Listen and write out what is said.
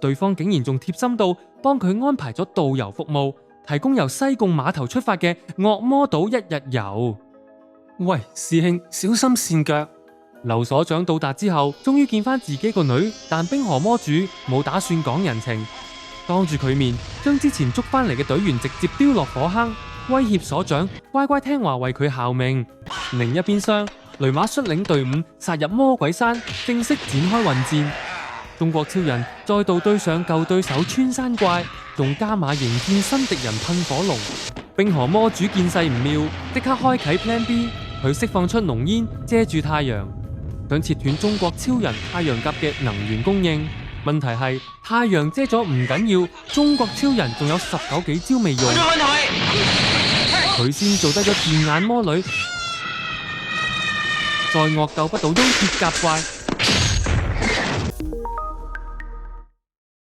對方竟然仲貼心到幫佢安排咗導遊服務，提供由西貢碼頭出發嘅惡魔島一日遊。喂，師兄，小心跣腳。劉所長到達之後，終於見翻自己個女，但冰河魔主冇打算講人情，當住佢面將之前捉翻嚟嘅隊員直接丟落火坑，威脅所長乖乖聽話為佢效命。另一邊廂，雷馬率領隊伍殺入魔鬼山，正式展開混戰。中國超人再度對上舊對手穿山怪，仲加碼迎戰新敵人噴火龍。冰河魔主見勢唔妙，即刻開啟 Plan B， 佢釋放出濃煙遮住太陽，想切斷中國超人太陽甲嘅能源供應。問題係太陽遮咗唔緊要，中國超人仲有19幾招未用，佢先做得咗電眼魔女，再惡鬥不到翁鐵甲怪，